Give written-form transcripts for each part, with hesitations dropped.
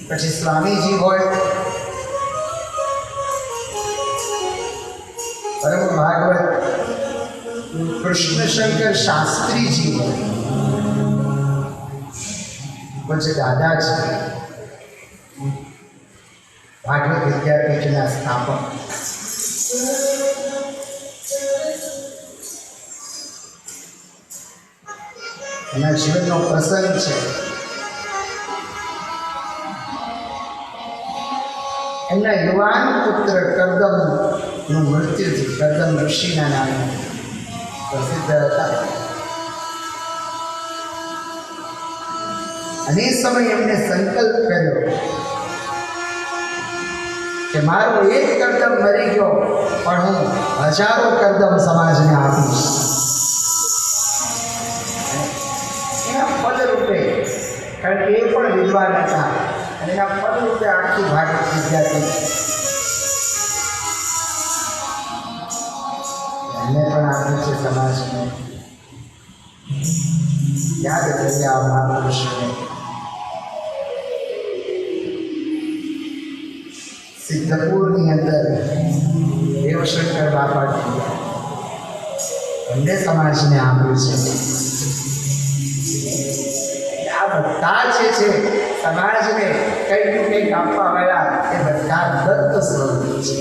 પછી સ્વામીજી હોય, પરમ ભાગવત કૃષ્ણશંકર શાસ્ત્રીજી હોય, પછી દાદા છે ભાગવત વિદ્યાપીઠના સ્થાપક. એના જીવનનો પ્રસંગ છે. એમના યુવાન પુત્ર કરદમનું મૃત્યુ થયું. કરદમ ઋષિના નામે પ્રસિદ્ધ હતા. અને એ સમયે એમને સંકલ્પ કર્યો કે મારો એક કરદમ મરી ગયો પણ હું હજારો કરદમ સમાજને આપીશ. એના ફલરૂપે, કારણ કે એ પણ વિદ્વાન હતા, અને એના ફલરૂપે આખી ભાગવત વિદ્યાપીઠ એમને પણ આપ્યું છે સમાજને. યાદ કરીએ આ મહાપુરુષોને. સિદ્ધપુરની અંદર દેવશંકર બાપા એમને સમાજને આપ્યું છે. આ બધા જે છે સમાજને કંઈક કંઈક આપવા વાળા એ બધા દત્ત સ્વરૂપ છે.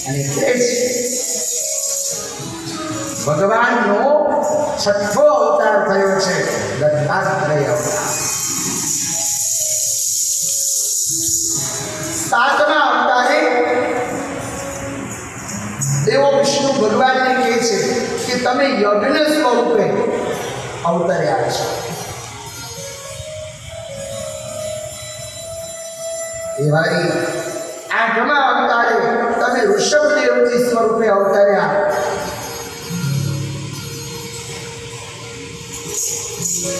અને તે જ ભગવાનનો છઠ્ઠો અવતાર થયો છે, દત્તાત્રેય અવતાર. સાતમા અવતારે દેવો વિષ્ણુ ભગવાનને કહે છે કે તમે યજ્ઞ સ્વરૂપે અવતર્યા છો. એવારી આઠમા અવતારે તમે ઋષભદેવજી સ્વરૂપે અવતર્યા.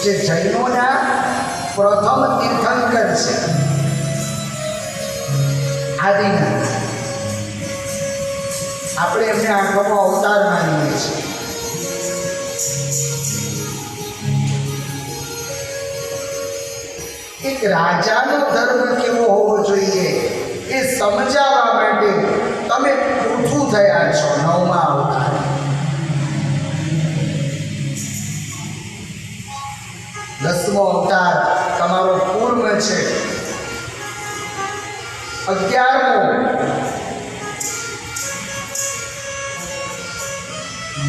જે જૈનોના પ્રથમ તીર્થંકર છે, આદિનાથ. આપણે એમને આઠમો અવતાર માનીએ છીએ. એક રાજાનો ધર્મ કેવો હોવો જોઈએ એ સમજાવવા માટે તમે પૃથુ થયા છો નવમા અવતાર. દસમો અવતાર તમારો પૂર્વ છે. 11મો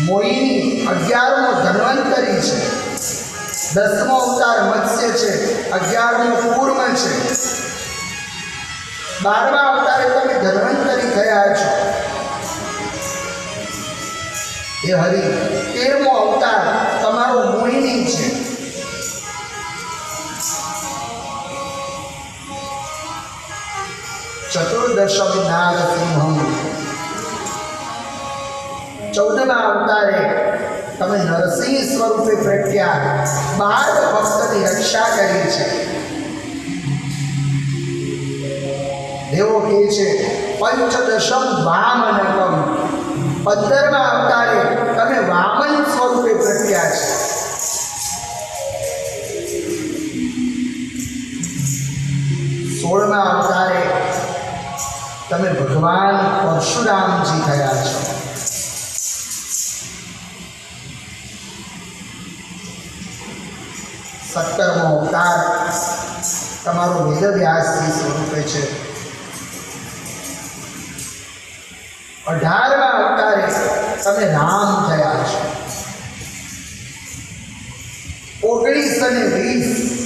મોહિની, 11મો ધન્વંતરી છે. 10મો અવતાર મત્સ્ય છે, 11મો કૂર્મ છે. 12મા અવતારે તમે ધન્વંતરી થયા છો એ હરિ. 13મો અવતાર તમારો મોહિની છે. ચતુર્દશમ નાગસિંહમ. 14મા અવતારે તમે નરસિંહ સ્વરૂપે પ્રખ્યાત 12 ભક્તની રક્ષા કરી છે. દેવો કહે છે પંચદશમ વામનકમ. 15મા અવતારે તમે વામન સ્વરૂપે પ્રખ્યાત છે. 16મા અવતારે તમે ભગવાન પરશુરામજી થયા છો। 17મો અવતાર તમારો વેદવ્યાસજી સ્વરૂપે છે। 18મા અવતારે તમે રામ થયા છો। 19 અને 20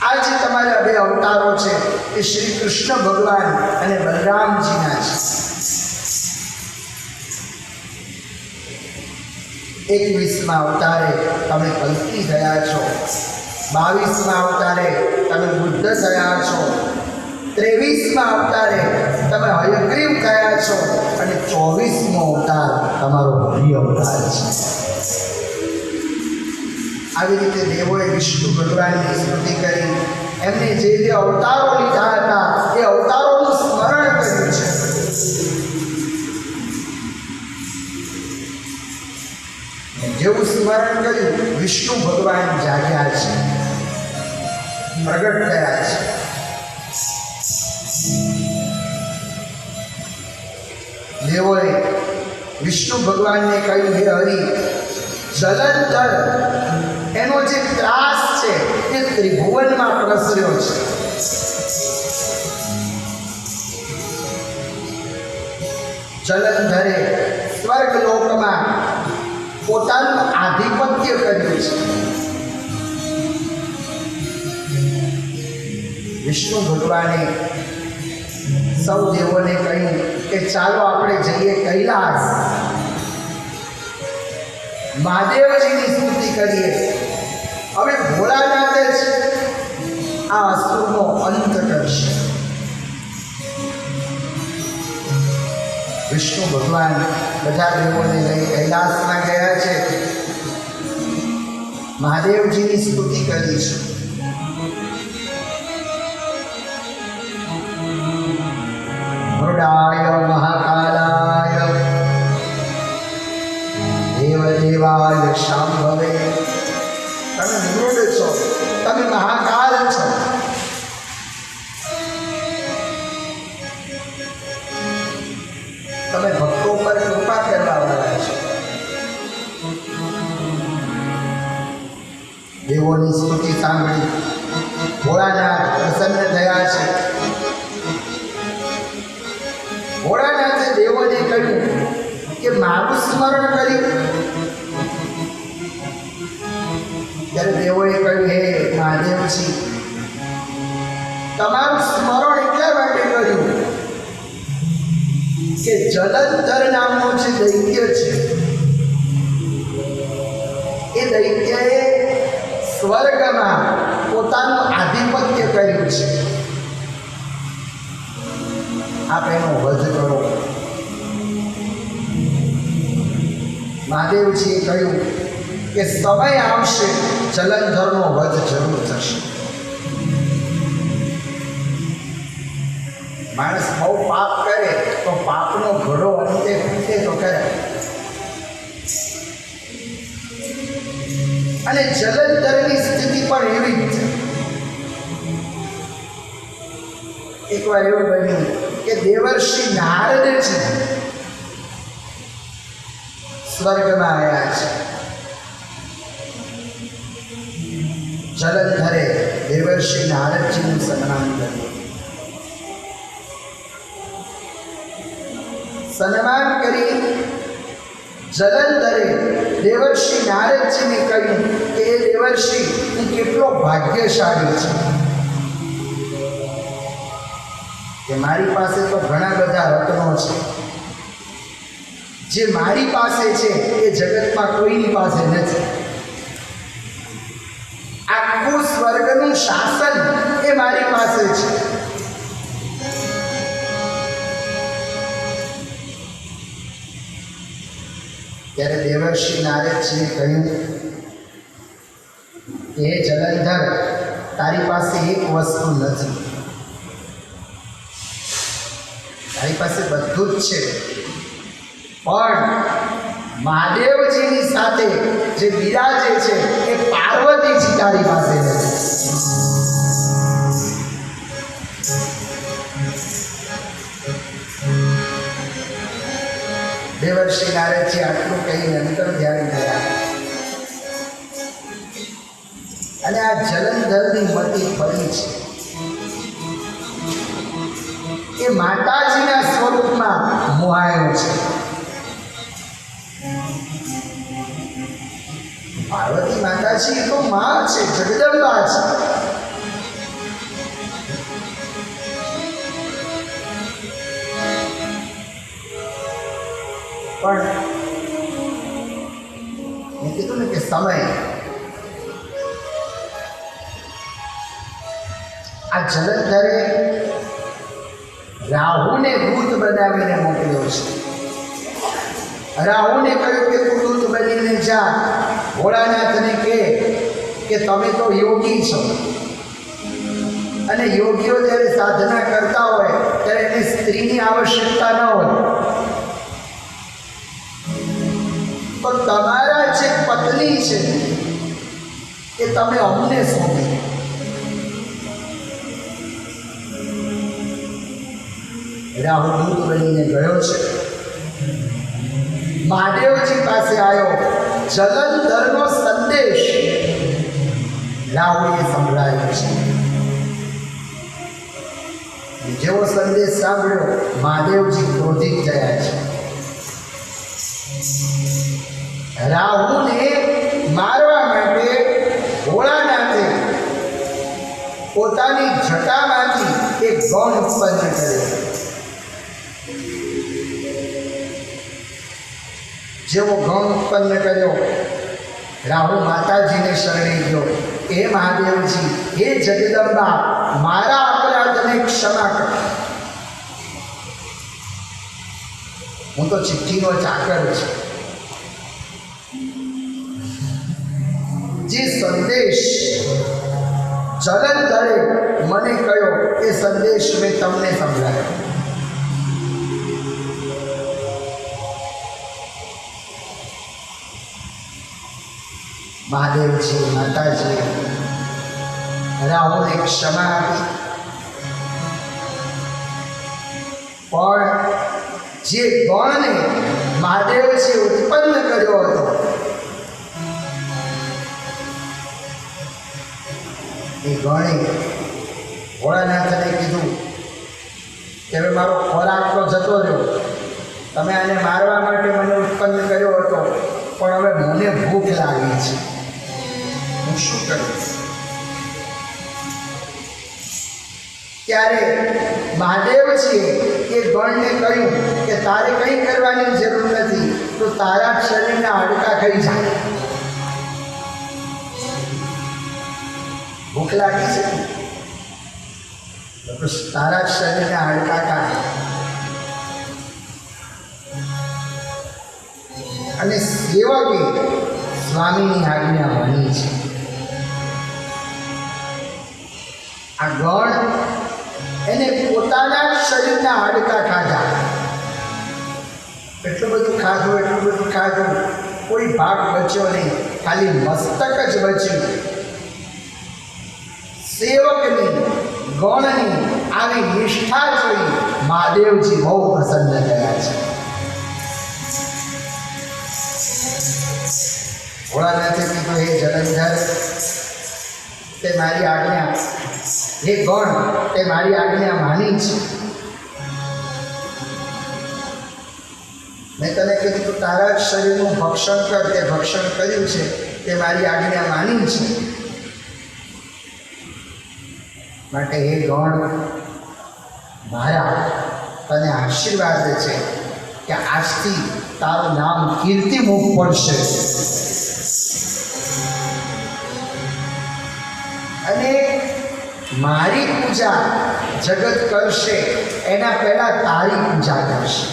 આ જે તમારા બે અવતારો છે એ શ્રી કૃષ્ણ ભગવાન અને બલરામજીના છે। 21મા અવતારે તમે કલ્કી થયા છો। 22મા અવતારે તમે બુદ્ધ થયા છો। 23મા અવતારે તમે હયગ્રીવ થયા છો અને 24મો અવતાર તમારો હરિ અવતાર છે। આવી રીતે દેવોએ વિષ્ણુ ભગવાનની સ્તુતિ કરી, એમને જે જે અવતારો લીધા હતા એ અવતારોનું સ્મરણ કર્યું છે। જેવું સ્મરણ કર્યું, વિષ્ણુ ભગવાન જાગ્યા છે, પ્રગટ થયા છે। દેવોએ વિષ્ણુ ભગવાનને કહ્યું, હે હરિ, જલંધર એનો જે ત્રાસ છે એ ત્રિભુવનમાં પ્રસર્યો છે। જલંધરે સ્વર્ગલોકમાં પોતાનું આધિપત્ય કર્યું છે। વિષ્ણુ ભગવાને સૌ દેવોને કહ્યું કે ચાલો આપણે જઈએ કૈલાસ, મહાદેવજીની સ્તુતિ કરીએ। હવે ભોળાનાથ જ આ અસુરનો અંત કરશે। વિષ્ણુ ભગવાન બધા દેવોને લઈ કૈલાસમાં ગયા છે, મહાદેવજીની સ્તુતિ કરી છે। મૃડાય મહાકાલાય દેવદેવાય શાંભવે। તમે મૃડ છો, તમે મહાકાલ છો, તમે ભક્તો પર કૃપા કરવા વાળા છો। દેવોની સ્તુતિ સાંભળી ભોળાનાથ પ્રસન્ન થયા છે। ભોળાનાથે દેવોને કહ્યું કે મારું સ્મરણ કર્યું। ત્યારે દેવોએ કહ્યું, હે મહાદેવજી, તમારું સ્મરણ એટલા માટે કર્યું કે જલંધર નામનો જે દૈત્ય છે એ દૈત્યએ સ્વર્ગમાં પોતાનું આધિપત્ય કર્યું છે। આપ એનો વધ કરો। મહાદેવજીએ કહ્યું કે સમય આવશે, જલંધરનો વધ જરૂર થશે। માણસ બહુ પાપ કરે તો પાપનો ઘડો અંતે ફૂટે તો કરે, અને જલંધરની સ્થિતિ પણ એવી જ છે। એકવાર એવું બન્યું કે દેવર્ષિ નારદજી સ્વર્ગમાં આવ્યા છે। જલંધરે દેવર્ષિ નારદજીનું સન્માન કર્યું। સન્માન કરી જલંધરે દેવર્ષિ નારદજીને કહ્યું કે એ દેવર્ષિ, હું કેટલો ભાગ્યશાળી છું કે મારી પાસે તો ઘણા બધા રત્નો છે, જે મારી પાસે છે એ જગતમાં કોઈની પાસે નથી। આખું સ્વર્ગનું શાસન એ મારી પાસે છે। ત્યારે દેવર્ષિ નારદજીએ કહ્યું, હે જલંધર, તારી પાસે એક વસ્તુ નથી, તારી પાસે બધું જ છે, પણ મહાદેવજીની સાથે જે બિરાજે છે એ પાર્વતીજી તારી પાસે નથી। દેવર્ષિ નારદજી આટલું કહીને અંતર ધ્યાન કર્યા અને આ જલંધરની મતિ ફરી છે એ માતાજીના સ્વરૂપમાં મોહાયો છે. પાર્વતી માતાજી તો માં છે, જગદંબા છે. પણ મેં કીધું ને કે સમય આ જલંધરે રાહુને દૂત બનાવીને મોકલ્યો છે. રાહુને કહ્યું કે તું દૂત બનીને જા, ભોળાનાથને કહે કે તમે તો યોગી છો અને યોગીઓ જ્યારે સાધના કરતા હોય ત્યારે એને સ્ત્રીની આવશ્યકતા ન હોય, તો તમારા જે પત્ની છે એ તમે અમને સોંપી. રાહુ દૂત બનીને ગયો છે, મહાદેવજી પાસે આવ્યો. જલંધરનો સંદેશ રાહુએ સંભળાયો છે. જેવો સંદેશ સાંભળ્યો મહાદેવજી ક્રોધિત થયા છે. રાહુને મારવા માટે ભોળાનાથે પોતાની જટામાંથી એક ગણ ઉત્પન્ન કર્યો. જેવો ગણ ઉત્પન્ન કર્યો, રાહુ માતાજીને શરણે ગયો. હે મહાદેવજી, હે જગદંબા, મારા અપરાધને ક્ષમા કરો. હું તો ચિઠ્ઠીનો ચાકર છું. જે સંદેશ જલંધરે મને કહ્યો એ સંદેશ મેં તમને સંભળાયો. મહાદેવજી માતાજી રાહુને ક્ષમા આપી, પણ જે ગણને મહાદેવજી ઉત્પન્ન કર્યો હતો એ ગણે ભોળાનાથને કીધું કે હવે મારો ખોરાક તો જતો રહ્યો, તમે આને મારવા માટે મને ઉત્પન્ન કર્યો હતો, પણ હવે મને ભૂખ લાગી છે, હું શું કરીશ? ત્યારે મહાદેવજીએ એ ગણને કહ્યું કે તારે કંઈ કરવાની જરૂર નથી, તો તારા શરીરના હાડકાં ખાઈ જાય. ભૂખ લાગી છે તો તારા શરીરના હાડકાં ખા. અને સેવકે સ્વામીની આજ્ઞા માની છે. આ ગણ એને પોતાના શરીરના હાડકાં ખાધા. એટલું બધું ખાધું, કોઈ ભાગ બચ્યો નહીં, ખાલી મસ્તક જ બચ્યું. સેવકની ગણની આવી નિષ્ઠા જોઈ મહાદેવજી બહુ પ્રસન્ન થયા છે. ભોળાનાથે કીધું, હે જલંધર, તે મારી આજ્ઞા, હે ગણ, તે મારી આજ્ઞા માની છે. મેં તને કીધું તું તારા જ શરીરનું ભક્ષણ કર, તે ભક્ષણ કર્યું છે, તે મારી આજ્ઞા માની છે. માટે હે ગણ, મારા તને આશીર્વાદ છે કે આજથી તારું નામ કીર્તિમુખ પડશે અને મારી પૂજા જગત કરશે એના પહેલાં તારી પૂજા કરશે.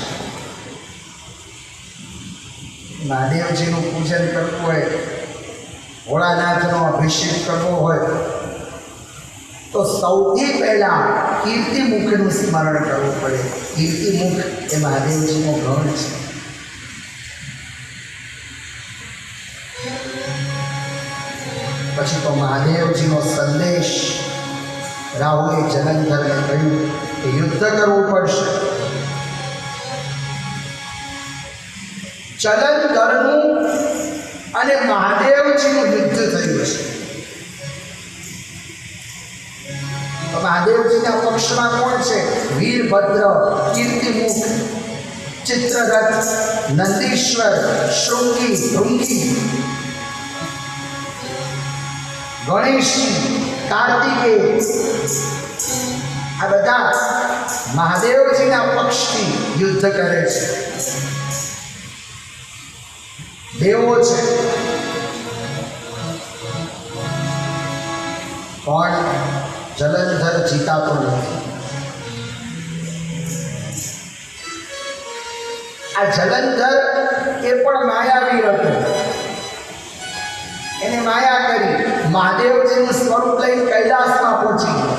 મહાદેવજીનું પૂજન કરવું હોય, ભોળાનાથનો અભિષેક કરવો હોય, તો સૌથી પહેલાં કીર્તિમુખનું સ્મરણ કરવું પડે. કીર્તિમુખ એ મહાદેવજીનો ગણ છે. પછી તો મહાદેવજીનો સંદેશ રાહુલે જલંધરને કહ્યું કે યુદ્ધ કરવું પડશે. જલંધરનું અને મહાદેવજીનું યુદ્ધ થયું છે. તો મહાદેવજીના પક્ષમાં કોણ છે? વીરભદ્ર, કીર્તિમુખ, ચિત્રરથ, નંદીશ્વર, શૃંગી, ભૃંગી, ગણેશજી, કાર્તિકેય, આ બધા મહાદેવજીના પક્ષથી યુદ્ધ કરે છે. દેવો છે. પણ જલંધર જીતાતો નથી. આ જલંધર એ પણ માયાવી હતો. એને માયા કરી મહાદેવજીનું સ્વરૂપ લઈને કૈલાસમાં પહોંચી ગયો.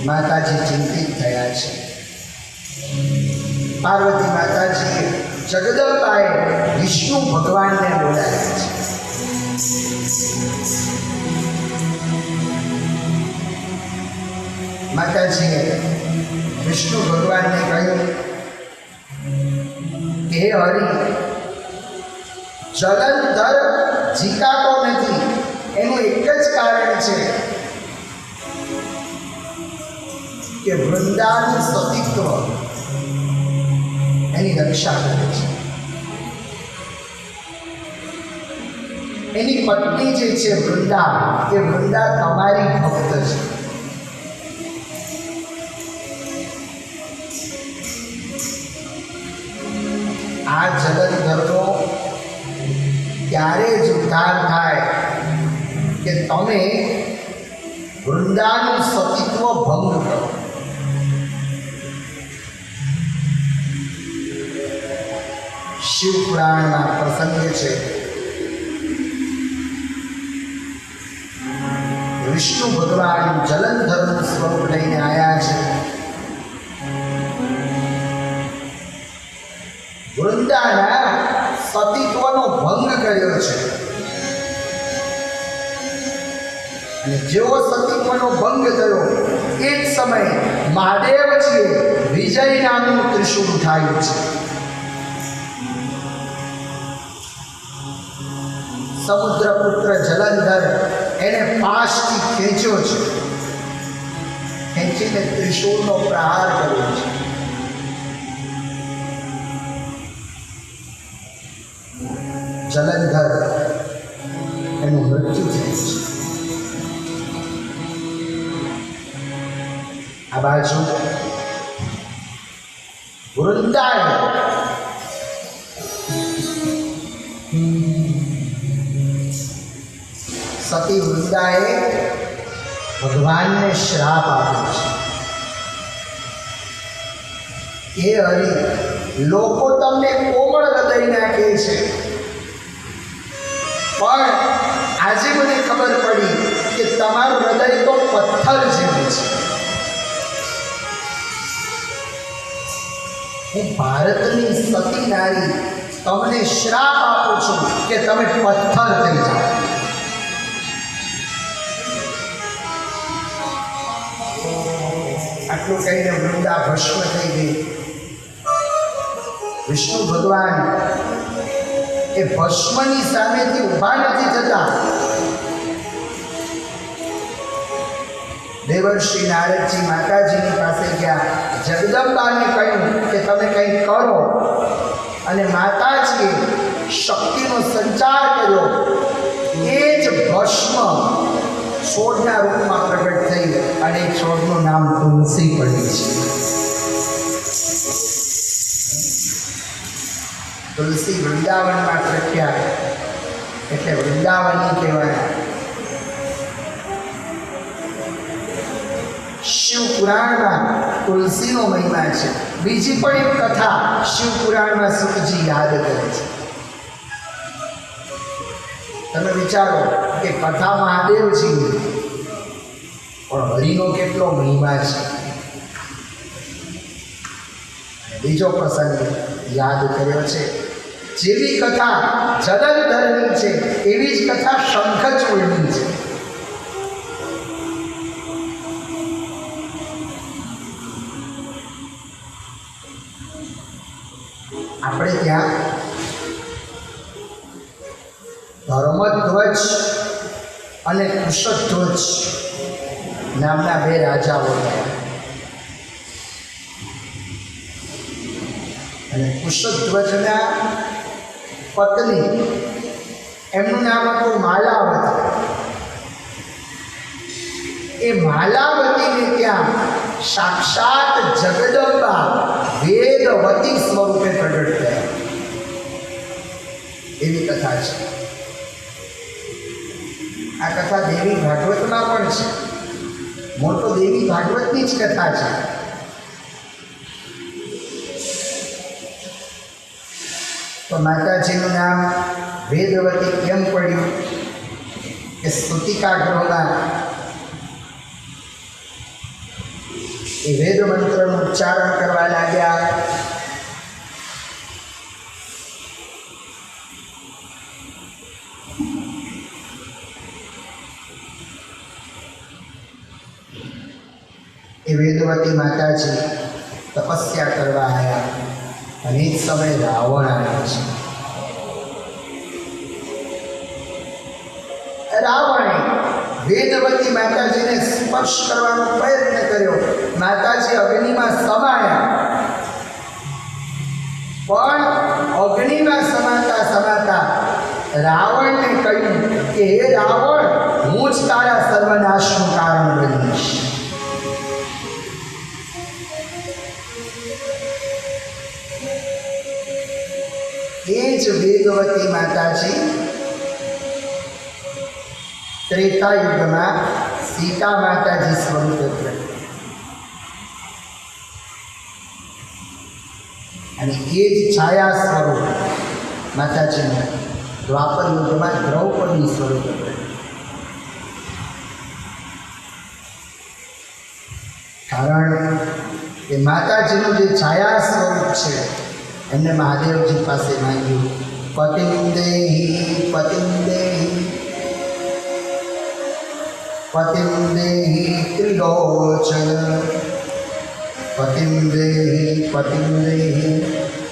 માતાજી ચિંતિત થયા છે. પાર્વતી માતાજીએ જગદંબાએ વિષ્ણુ ભગવાનને બોલાવ્યા છે. માતાજીએ વિષ્ણુ ભગવાનને કહ્યું કે હે હરિ, જલંધર જીતાતો નથી એનું એક જ કારણ છે કે વૃંદાનું સતીત્વ એની રક્ષા કરે છે. એની પત્ની જે છે વૃંદા, એ વૃંદા તમારી ભક્ત છે. આ જલંધરનો ત્યારે જ ઉદ્ધાર થાય કે તમે વૃંદાનું સતીત્વ ભંગ કરો. શિવપુરાણના પ્રસંગ છે. વિષ્ણુ ભગવાન જલંધરનું સ્વરૂપ લઈને આવ્યા છે. વૃંદાના સતીત્વનો ભંગ કર્યો છે. અને જેવો સતીત્વનો ભંગ થયો એ જ સમયે મહાદેવજીએ વિજય નામનું ત્રિશૂળ ઉઠાવ્યું છે. સમુદ્રપુત્ર જલંધર એને પાશથી ખેંચ્યો છે. ખેંચીને ત્રિશૂળનો પ્રહાર કર્યો છે. જલંધર એનું મૃત્યુ થયું છે. આ બાજુ વૃંદાએ સતી વૃંદાએ ભગવાનને શ્રાપ આપ્યો છે. હે હરિ, લોકો તમને કોમળ હૃદયના કહે છે, પણ આજે મને ખબર પડી કે તમારું હૃદય તો પથ્થર જેવું છે. હું ભારતની સતી નારી તમને શ્રાપ આપું છું કે તમે પથ્થર થઈ જાઓ. આટલું કહીને વૃંદા ભસ્મ થઈ ગઈ. વિષ્ણુ ભગવાન એ ભસ્મની સામેથી ઊભા નથી થતા. દેવર્ષિ નારદજી માતાજીની પાસે ગયા. જગદંબાને કહ્યું કે તમે કંઈક કરો. અને માતાજીએ શક્તિનો સંચાર કર્યો. એ જ ભસ્મ છોડના રૂપમાં પ્રગટ થઈ અને છોડનું નામ તુલસી પડી છે. તુલસી વૃંદાવનમાં પ્રખ્યાત એટલે વૃંદાવની કહેવાય. શિવપુરાણમાં તુલસીનો મહિમા છે. બીજી પણ એક કથા શિવપુરાણમાં સુતજી યાદ કરે છે. તમે વિચારો કે કથા મહાદેવજીની, પણ હરિનો કેટલો મહિમા છે. બીજો પ્રસંગ યાદ કર્યો છે જેવી કથા જલંધરની છે એવી જ કથા શંખચૂડની છે. આપણે ત્યાં ધર્મધ્વજ અને કુશધ્વજ નામના બે રાજાઓ હતા. અને કુશધ્વજના પત્ની એમનું નામ હતું માલાવતી. એ માલાવતીને ત્યાં સાક્ષાત જગદંબા વેદવતી સ્વરૂપે પ્રગટ થયા એવી કથા છે. આ કથા દેવી ભાગવતમાં પણ છે. મોટો દેવી ભાગવતની જ કથા છે. તો માતાજીનું નામ વેદવતી કેમ પડ્યું કે સ્તુતિકા ગૃહમાં એ વેદ મંત્રનું ઉચ્ચારણ કરવા લાગ્યા. એ વેદવતી માતાજી તપસ્યા કરવા આવ્યા અને એ જ સમયે રાવણ આવ્યો છે. રાવણે વેદવતી માતાજીને સ્પર્શ કરવાનો પ્રયત્ન કર્યો. માતાજી અગ્નિમાં સમાયા, પણ અગ્નિમાં સમાતા સમાતા રાવણને કહ્યું કે હે રાવણ, હું જ તારા સર્વનાશનું કારણ બનીશ. એ જ વેદવતી માતાજી ત્રેતા યુગમાં સીતા માતાજી સ્વરૂપે પ્રગટ. અને એ જ છાયા સ્વરૂપ માતાજીનું દ્વાપર યુગમાં દ્રૌપદી સ્વરૂપે પ્રગટ. કારણ કે માતાજીનું જે છાયા સ્વરૂપ છે એમને મહાદેવજી પાસે માંગ્યું, પતિમ દેહી પતિમ દેહી પતિમ દેહી ત્રિલોચન પતિમ દેહી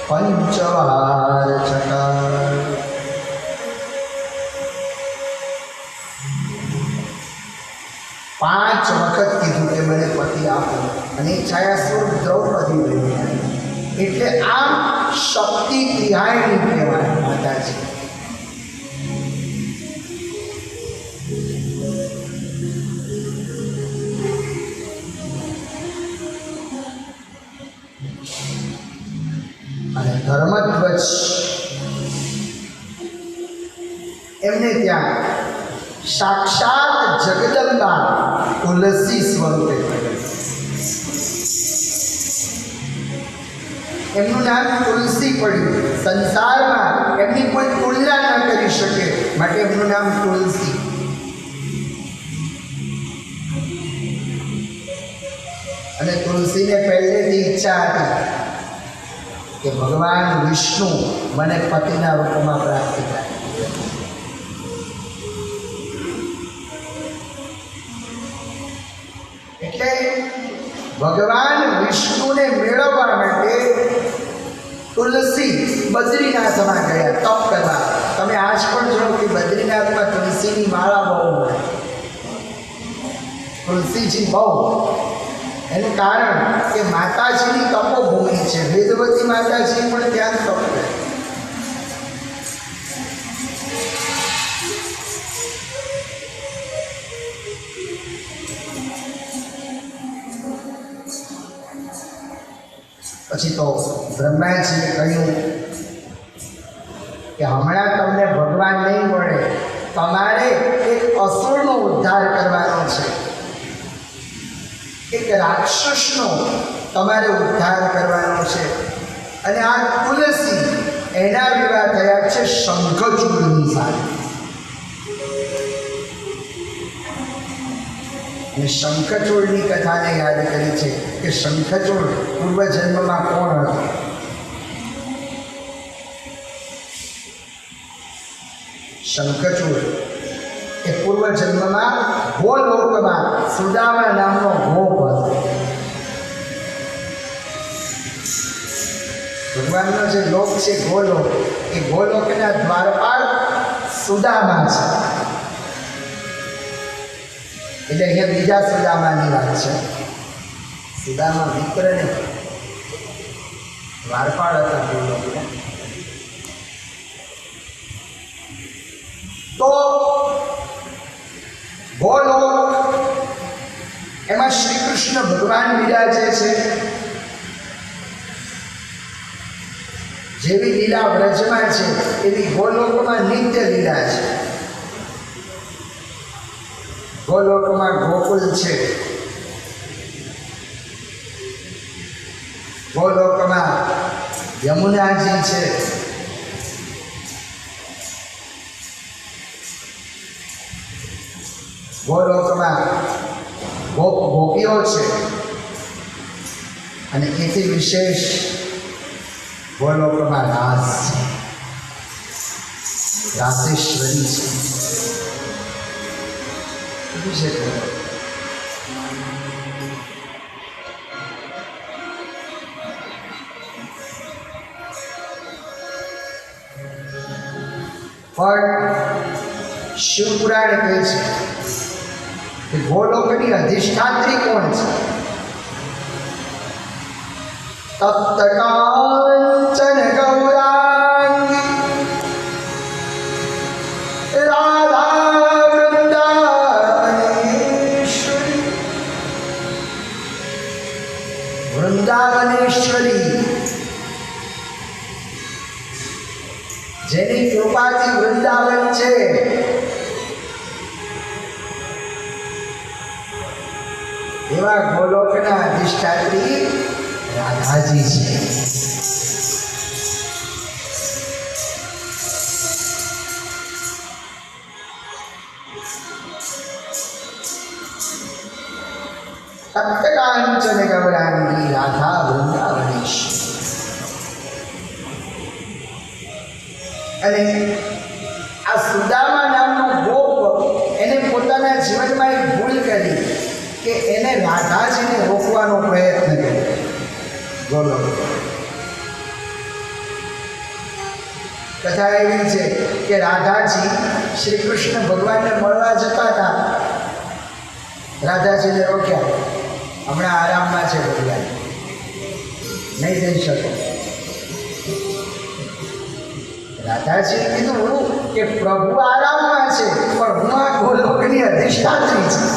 પંચવાર ચકાર. પાંચ વખત કીધું કે મને પતિ આપો, અને છાયા સ્વરૂપ દ્રૌપદી બની. એટલે આમ શક્તિ તિહાયણી કહેવાય માતાજી. અને ધર્મધ્વજ એમને ત્યાં સાક્ષાત જગદંબા તુલસી સ્વરૂપે પ્રગટ. એમનું નામ તુલસી પડ્યું. સંસારમાં એમની કોઈ તુલના ન કરી શકે માટે એમનું નામ તુલસી. અને તુલસીને પહેલેથી ઈચ્છા હતી કે ભગવાન વિષ્ણુ મને પતિના રૂપમાં પ્રાપ્ત થાય. એટલે ભગવાન વિષ્ણુને મેળવવા માટે તુલસી બદ્રીનાથમાં ગયા તપ કરવા. તમે આજ પણ જોવો કે બદ્રીનાથમાં તુલસીની માળા બહુ હોય, તુલસીજી બહુ. એનું કારણ કે માતાજીની તપોભૂમિ છે. વેદવતી માતાજી પણ ત્યાં તપ કરે. પછી તો બ્રહ્માજીએ કહ્યું કે હમણાં તમને ભગવાન નહીં મળે, તમારે એક અસુરનો ઉદ્ધાર કરવાનો છે. એક રાક્ષસનો તમારે ઉદ્ધાર કરવાનો છે. અને આ તુલસી એના વિવાહ થયા છે શંખચૂડની સાથે. અને શંખચૂડની કથાને યાદ કરી છે કે શંખચૂડ પૂર્વજન્મમાં કોણ હતો? શંખચૂડ એ પૂર્વજન્મમાં ગોલોકમાં સુદામા નામનો ગોપ હતો. ભગવાનનો જે લોક છે ગોલોક, એ ગોલોકના દ્વારપાળ સુદામા છે. એટલે અહીંયા બીજા સુદામાની વાત છે. સુદામા મિત્ર ને દ્વારપાળ હતા ગોલોકના. તો ગોલોક એમાં શ્રી કૃષ્ણ ભગવાન બિરાજે છે. જેવી લીલા વ્રજમાં છે એવી ગોલોકમાં નિત્ય લીલા છે. ગોલોકમાં ગોકુલ છે, ગોલોકમાં યમુનાજી છે, ગોલોકમાં ગોપ ગોપીઓ છે, અને એથી વિશેષ ગોલોકમાં રાસ છે, રાસેશ્વરી છે. વિશેષ પણ શિવપુરાણ કહે છે કે ગોલોકની અધિષ્ઠાત્રી કોણ છે? તપ્ત કાંચન ગૌરાંગી રાધા વૃંદાવનેશ્વરી. વૃંદાવનેશ્વરી જેની કૃપાથી વૃંદાવન છે, એવા ગોલોકના અધિષ્ઠાત્રી રાધાજી છે. તપ્ત કાંચન ગૌરાંગી રાધા વૃંદાવનેશ્વરી. અને આ સુદામા નામનો ગોપ એને પોતાના જીવનમાં એક ભૂલ કરી કે એને રાધાજીને રોકવાનો પ્રયત્ન કર્યો. ગોલોક કથા એવી છે કે રાધાજી શ્રી કૃષ્ણ ભગવાનને મળવા જતા હતા. રાધાજીને રોક્યા, હમણાં આરામમાં છે ભગવાન, નહીં જઈ શકો. રાધાજીએ કીધું કે પ્રભુ આરામમાં છે, પણ હું આ ગોલોકની અધિષ્ઠાત્રી છું.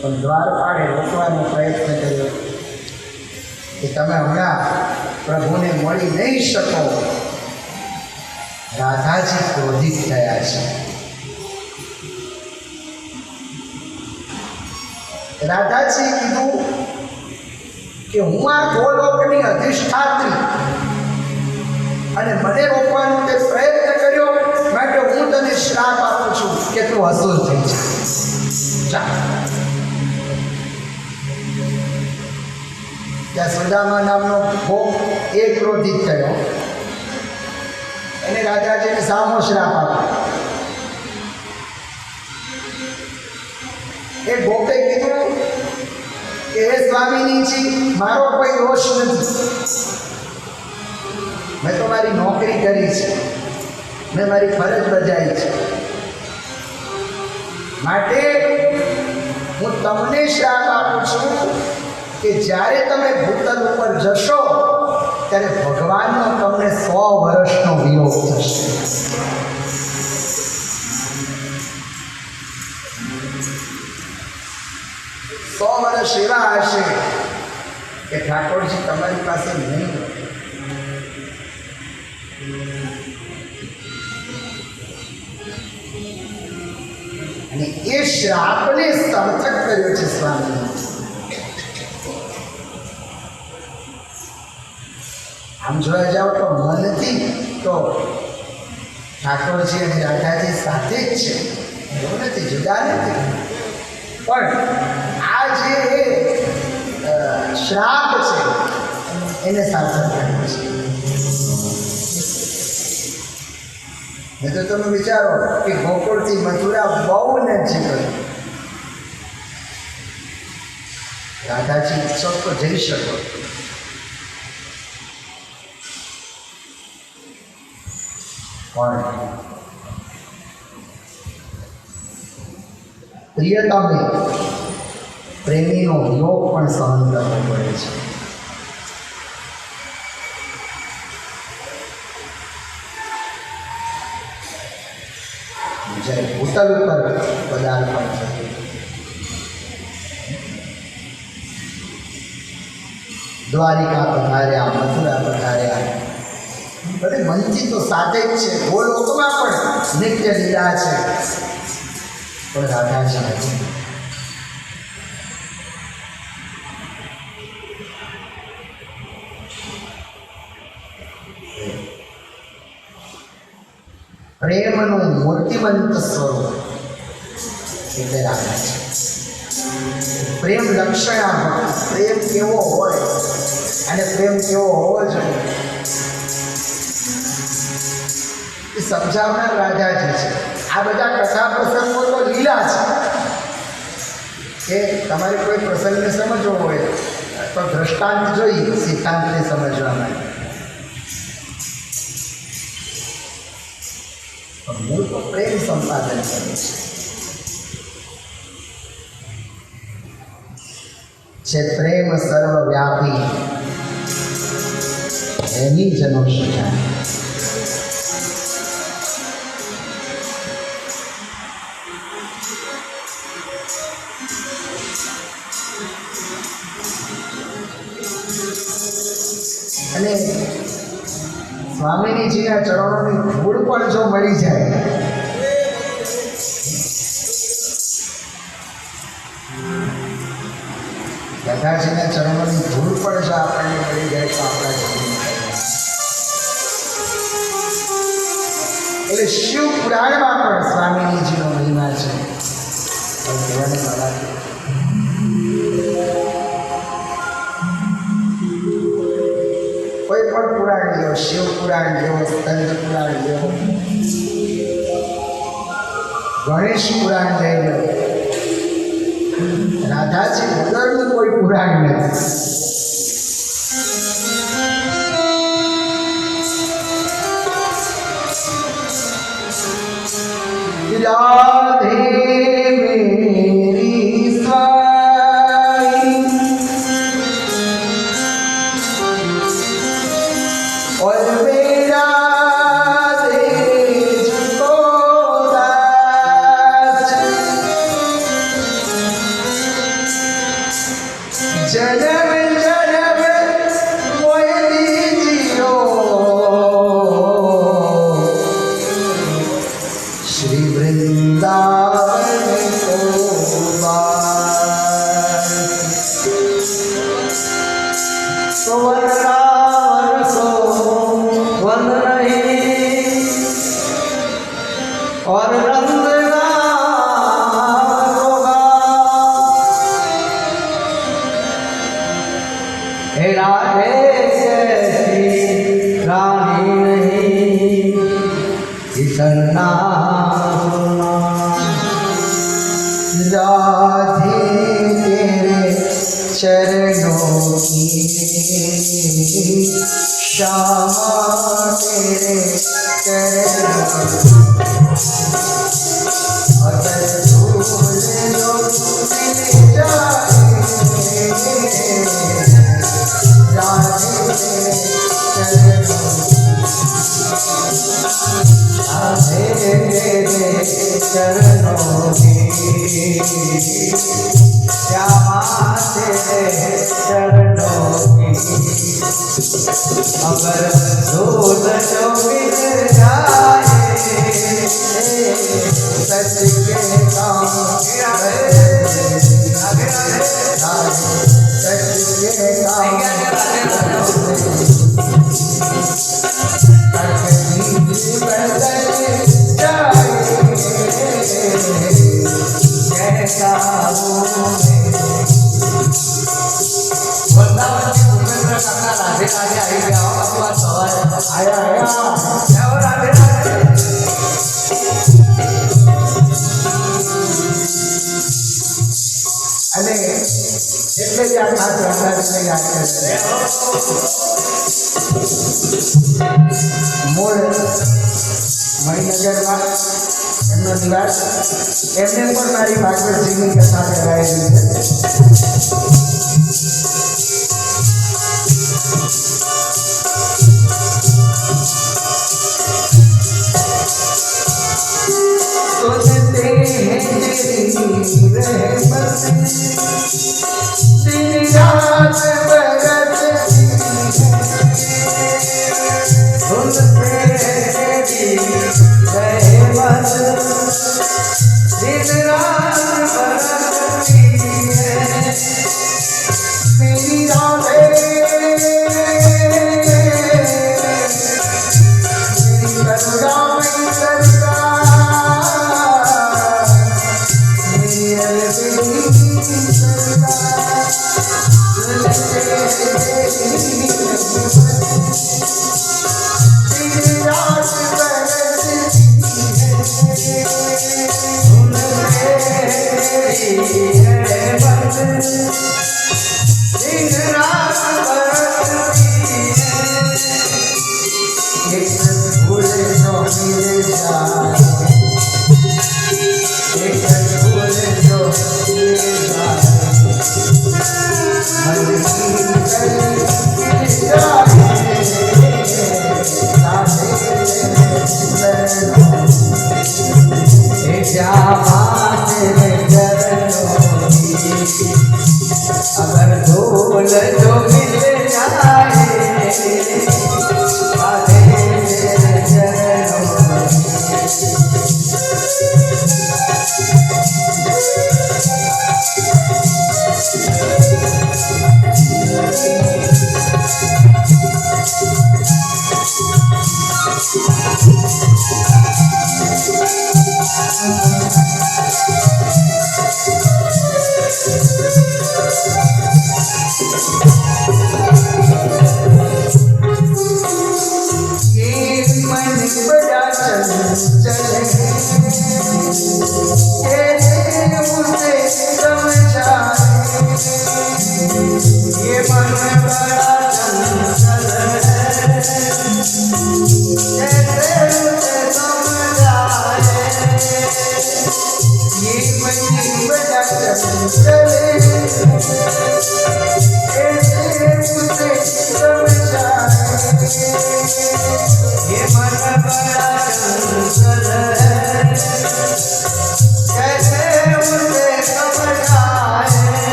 પણ દ્વારપાળે રોકવાનો પ્રયત્ન કર્યો કે તમે હમણાં પ્રભુને મળી નહીં શકો. રાધાજી ક્રોધિત થયા છે. રાધાજીએ કીધું કે હું આ ગોલોકની અધિષ્ઠાત્રી અને મને રોકવાનો તે પ્રયત્ન કર્યો, માટે હું તને શ્રાપ આપું છું કે તું અસુર થઈ જા. ત્યાં સુદામા નામનો ગોપ એ ક્રોધિત થયો, એને રાધાજીને સામો શ્રાપ આપ્યો. એ ગોપે કીધું કે હે સ્વામીનીજી, મારો કોઈ દોષ નથી. મેં તો મારી નોકરી કરી છે, મેં મારી ફરજ બજાવી છે, માટે હું તમને શ્રાપ આપું છું કે જ્યારે તમે ભૂતલ ઉપર જશો ત્યારે ભગવાનનો તમને 100 વર્ષનો વિયોગ થશે. સો વર્ષ એવા હશે કે ઠાકોરજી તમારી પાસે નહીં હોય. અને એ શ્રાપને સાર્થક કર્યો છે સ્વામી. આમ જોવા જાઓ તો મનથી તો ઠાકોરજી અને રાધાજી સાથે જ છે, એવું નથી, જુદા નથી. પણ આ જે શ્રાપ છે એને સાર્થક ગણાય છે. નહીં તો તમે વિચારો કે ગોકુળથી મથુરા બહુ નજીક હતું. રાધાજી ઉત્સવ તો જઈ શકો, પણ પ્રિયતમે પ્રેમીનો વિયોગ પણ સહન કરવો પડે છે. જ્યારે ભૂતલ ઉપર પદાર્પણ થયું, દ્વારિકા પધાર્યા, મથુરા પધાર્યા, બધે મનથી તો સાથે જ છે, ગોલોકમાં પણ નિત્ય લીલા છે, પણ રાધાજી નથી. પ્રેમનું મૂર્તિમંત સ્વરૂપ એટલે રાધાજી. પ્રેમ લક્ષણા ભક્તિ, પ્રેમ કેવો હોય અને પ્રેમ કેવો હોવો જોઈએ એ સમજાવનાર રાધાજી છે. આ બધા કથા પ્રસંગો તો લીલા છે કે તમારે કોઈ પ્રસંગને સમજવો હોય તો દ્રષ્ટાંત જોઈ સિદ્ધાંતને સમજવા માટે. મૂળ તો પ્રેમ સંપાદન કરે છે પ્રેમ સર્વવ્યાપી એની જનો શિખા. અને સ્વામીજીના ચરણોની ધૂળ પણ જો મળી જાય, દાદાજીના ચરણોની ધૂળ પણ જો આપણને મળી જાય તો આપણા જીવન. એટલે શિવ પુરાણમાં પણ સ્વામીજીનો મહિમા છે. કોઈ પણ પુરાણ લ્યો, શિવ પુરાણ લ્યો, સ્કંદ પુરાણ લ્યો, ગણેશ પુરાણ લઈ લો, રાધાજી વગરનું કોઈ પુરાણ નથી. રાધે મેરી स्वाई और मेरा देश को राज जन्म जन्म मोए दीजियो श्री वृंदावन को तो वरदान सो वन नहीं और हे राधे जैसी रानी नहीं किसना राधे तेरे चरणों की श्यामा तेरे चरणों अगर धूल जो मिल जाए राधे तेरे चरणों राधे तेरे चरणों की श्यामा तेरे चरणों की अगर धूल जो मिल जाए सच के काम आखा प्रहलादને યાદ કરે મૂળ મણિનગરમાં એમનો નિવાસ એમને પણ મારી ભાગવતજીની કથા કરાયેલી છે अगर धूल जो मिल जाए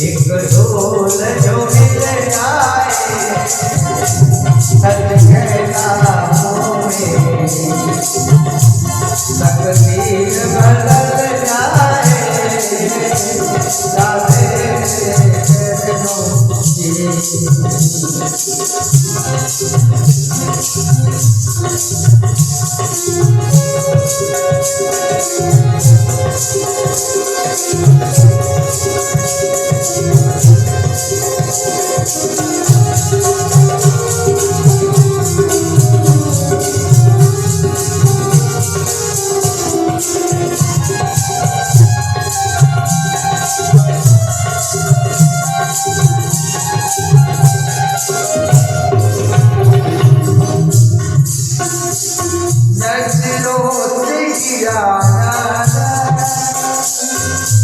एक ढोल जो मिल जाए सत कहना मोहे तकदीर बदल जाए राधे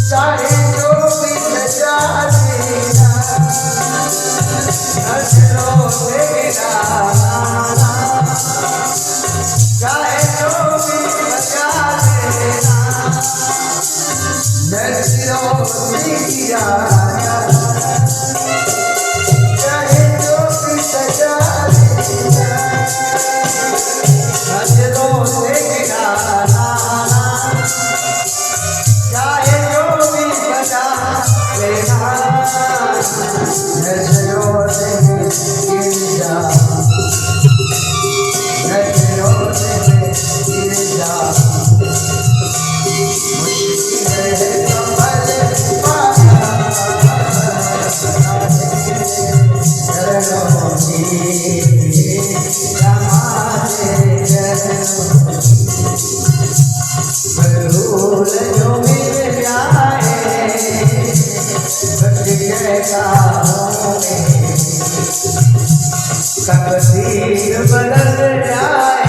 चरणों सब दिन बदल जाए